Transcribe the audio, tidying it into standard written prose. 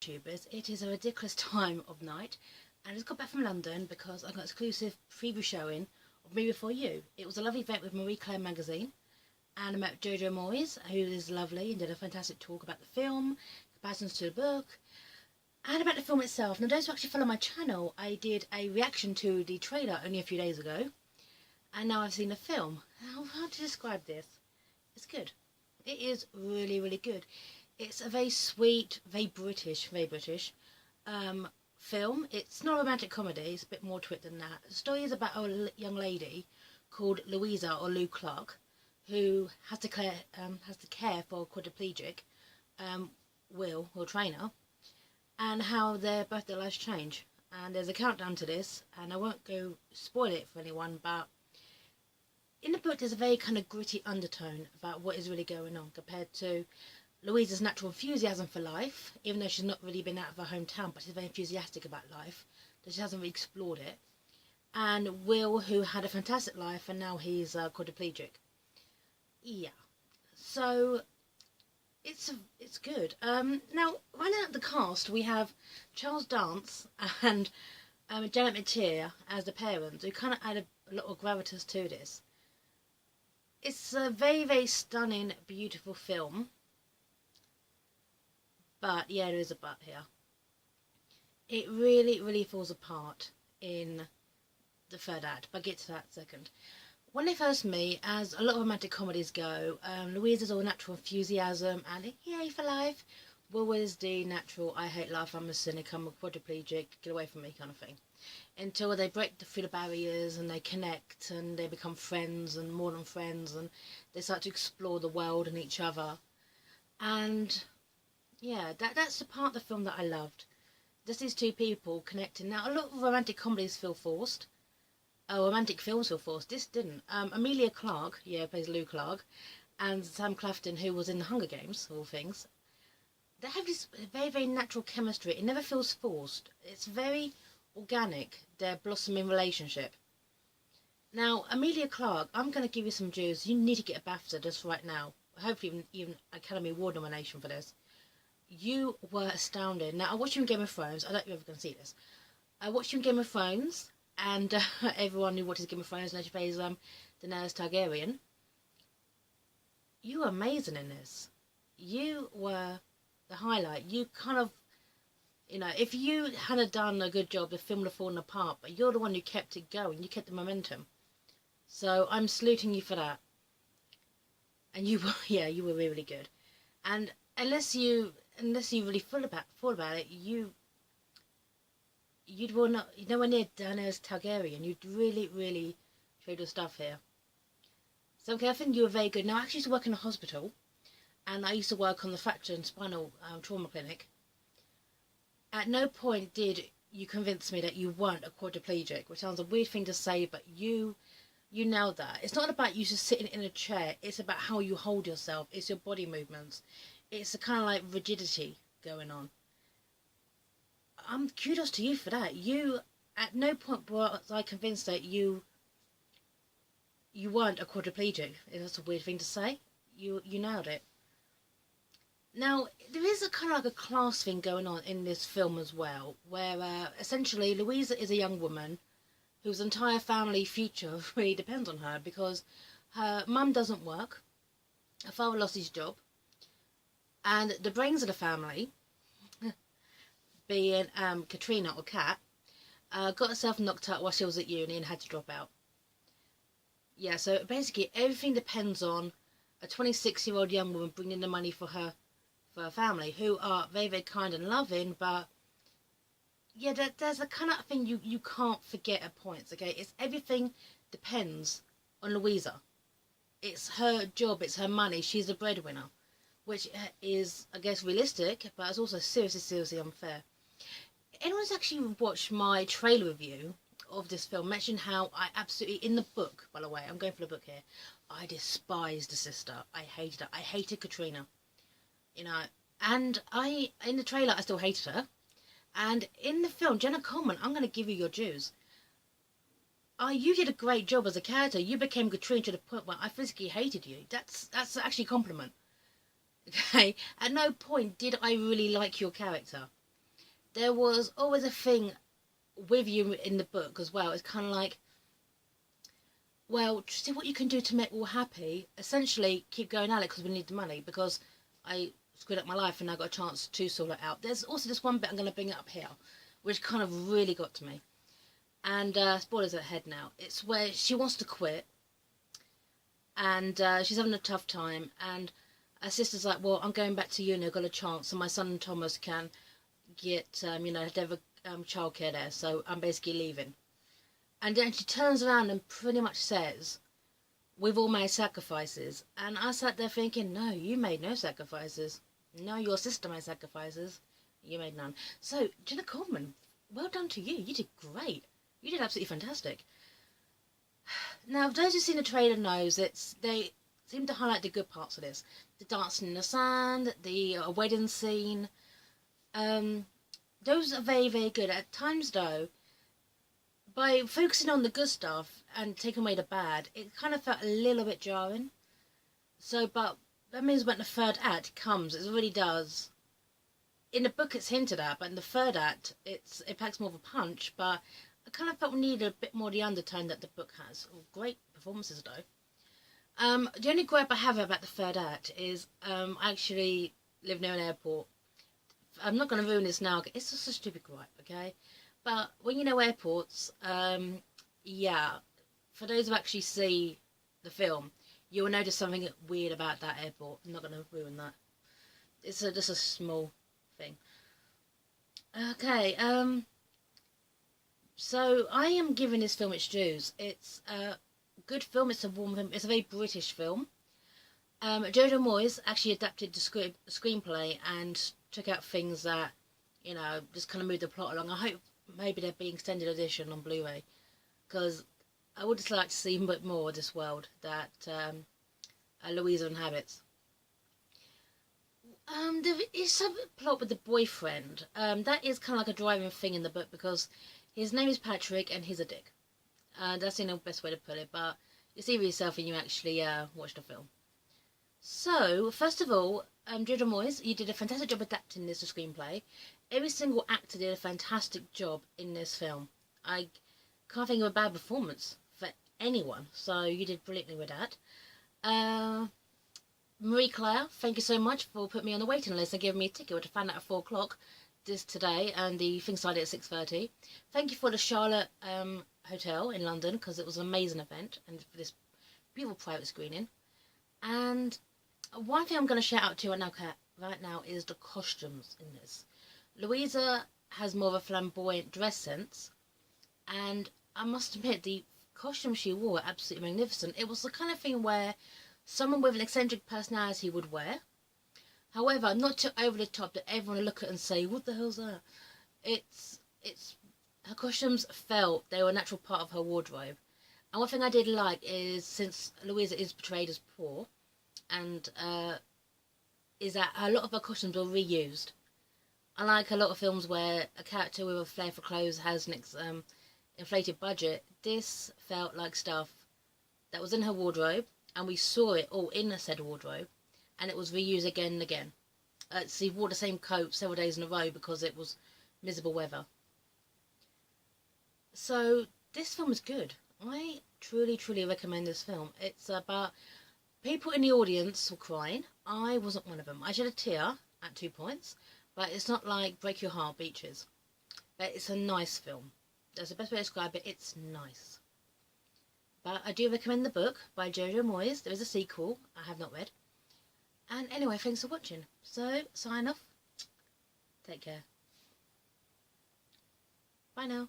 YouTubers, it is a ridiculous time of night, and I just got back from London because I got an exclusive preview showing of Me Before You. It was a lovely event with Marie Claire magazine, and I met Jojo Moyes, who is lovely, and did a fantastic talk about the film, comparisons to the book, and about the film itself. Now, those who actually follow my channel, I did a reaction to the trailer only a few days ago, and now I've seen the film. How to describe this? It's good. It is really, really good. It's a very sweet, very British film. It's not a romantic comedy, it's a bit more to it than that. The story is about a young lady called Louisa, or Lou Clark, who has to care for a quadriplegic, Will Trainer, and how both their lives change. And there's a countdown to this, and I won't go spoil it for anyone, but in the book there's a very kind of gritty undertone about what is really going on compared to Louisa's natural enthusiasm for life, even though she's not really been out of her hometown, but she's very enthusiastic about life, but she hasn't really explored it. And Will, who had a fantastic life, and now he's quadriplegic. Yeah, so it's good. Now, running out the cast, we have Charles Dance and Janet McTeer as the parents, who kind of add a lot of gravitas to this. It's a very, very stunning, beautiful film. But, yeah, there is a but here. It really, really falls apart in the third act, but I'll get to that second. When they first meet, as a lot of romantic comedies go, Louisa's all natural enthusiasm and yay for life. Will is the natural, I hate life, I'm a cynic, I'm a quadriplegic, get away from me kind of thing. Until they break through the barriers and they connect and they become friends and more than friends, and they start to explore the world and each other. And yeah, that's the part of the film that I loved. Just these two people connecting. Now, a lot of romantic comedies feel forced. Romantic films feel forced. This didn't. Emilia Clarke, plays Lou Clark, and Sam Claflin, who was in the Hunger Games, all things. They have this very, very natural chemistry. It never feels forced. It's very organic, their blossoming relationship. Now, Emilia Clarke, I'm going to give you some dues. You need to get a BAFTA just right now. Hopefully even Academy Award nomination for this. You were astounding. Now, I watched you in Game of Thrones. I don't know if you're ever going to see this. I watched you in Game of Thrones, and everyone who watches Game of Thrones knows she plays Daenerys Targaryen. You were amazing in this. You were the highlight. You kind of, if you hadn't done a good job, the film would have fallen apart, but you're the one who kept it going. You kept the momentum. So I'm saluting you for that. And you were, you were really, really good. And unless you really thought about it, you'd will not, nowhere near Daenerys Targaryen. You'd really, really showed your stuff here. So okay, I think you were very good. Now, I actually used to work in a hospital, and I used to work on the fracture and spinal trauma clinic. At no point did you convince me that you weren't a quadriplegic, which sounds a weird thing to say, but you nailed that. It's not about you just sitting in a chair. It's about how you hold yourself. It's your body movements. It's a kind of like rigidity going on. Kudos to you for that. You, at no point was I convinced that you weren't a quadriplegic. That's a weird thing to say. You nailed it. Now, there is a kind of like a class thing going on in this film as well, where essentially Louisa is a young woman whose entire family future really depends on her, because her mum doesn't work, her father lost his job, and the brains of the family, being Katrina or Kat, got herself knocked out while she was at uni and had to drop out. Yeah, so basically everything depends on a 26-year-old young woman bringing the money for her family, who are very, very kind and loving, but yeah, there's a kind of thing you can't forget at points, okay? It's everything depends on Louisa. It's her job, it's her money, she's the breadwinner, which is, I guess, realistic, but it's also seriously, seriously unfair. Anyone's actually watched my trailer review of this film mentioned how I absolutely, in the book, by the way, I'm going for the book here, I despised the sister. I hated her. I hated Katrina. And in the trailer, I still hated her. And in the film, Jenna Coleman, I'm going to give you your dues. You did a great job as a character. You became Katrina to the point where I physically hated you. That's actually a compliment. Okay? At no point did I really like your character. there was always a thing with you in the book as well. It's kind of like, well, see what you can do to make all happy. Essentially, keep going at it because we need the money, because I screwed up my life and I got a chance to sort it out. There's also this one bit I'm going to bring up here, which kind of really got to me. And spoilers ahead now. It's where she wants to quit, and she's having a tough time, and her sister's like, well, I'm going back to uni, I've got a chance, so my son Thomas can get, you know, they have childcare there, so I'm basically leaving. And then she turns around and pretty much says, we've all made sacrifices. And I sat there thinking, no, you made no sacrifices. No, your sister made sacrifices. You made none. So, Jenna Coleman, well done to you. You did great. You did absolutely fantastic. Now, those who've seen the trailer knows they seem to highlight the good parts of this. The dancing in the sand, the wedding scene. Those are very, very good. At times, though, by focusing on the good stuff and taking away the bad, it kind of felt a little bit jarring. So, but that means when the third act comes, it really does. In the book, it's hinted at, but in the third act, it packs more of a punch. But I kind of felt we needed a bit more of the undertone that the book has. Great performances, though. The only gripe I have about the third act is I actually live near an airport. I'm not going to ruin this now. It's just a stupid gripe, okay? But when you know airports, yeah, for those who actually see the film, you will notice something weird about that airport. I'm not going to ruin that. It's just a small thing. Okay, so I am giving this film its dues. It's a good film. It's a warm film. It's a very British film. Jojo Moyes actually adapted the screenplay and took out things that, you know, just kind of moved the plot along. I hope maybe there'd be extended edition on Blu-ray, because I would just like to see a bit more of this world that Louisa inhabits. There is some plot with the boyfriend. That is kind of like a driving thing in the book, because his name is Patrick and he's a dick. That's the best way to put it, but you see for yourself when you actually watch the film. So, first of all, Jojo Moyes, you did a fantastic job adapting this to screenplay. Every single actor did a fantastic job in this film. I can't think of a bad performance for anyone, so you did brilliantly with that. Marie Claire, thank you so much for putting me on the waiting list and giving me a ticket, which I found out at 4 o'clock today, and the thing started at 6:30. Thank you for the Charlotte Hotel in London, because it was an amazing event, and for this beautiful private screening. And one thing I'm going to shout out to right now is the costumes in this. Louisa has more of a flamboyant dress sense, and I must admit, the costumes she wore were absolutely magnificent. It was the kind of thing where someone with an eccentric personality would wear. However, not too over the top that everyone would look at and say, what the hell's that? Her costumes felt they were a natural part of her wardrobe. And one thing I did like is, since Louisa is portrayed as poor, and is that a lot of her costumes were reused. Unlike a lot of films where a character with a flair for clothes has an inflated budget, this felt like stuff that was in her wardrobe, and we saw it all in a said wardrobe, and it was reused again and again. She wore the same coat several days in a row because it was miserable weather. So this film is good. I truly, truly recommend this film. It's about people in the audience were crying. I wasn't one of them. I shed a tear at 2 points, but it's not like Break Your Heart Beaches. But it's a nice film. That's the best way to describe it. It's nice. But I do recommend the book by Jojo Moyes. There is a sequel I have not read. And anyway, thanks for watching. So, sign off. Take care. Bye now.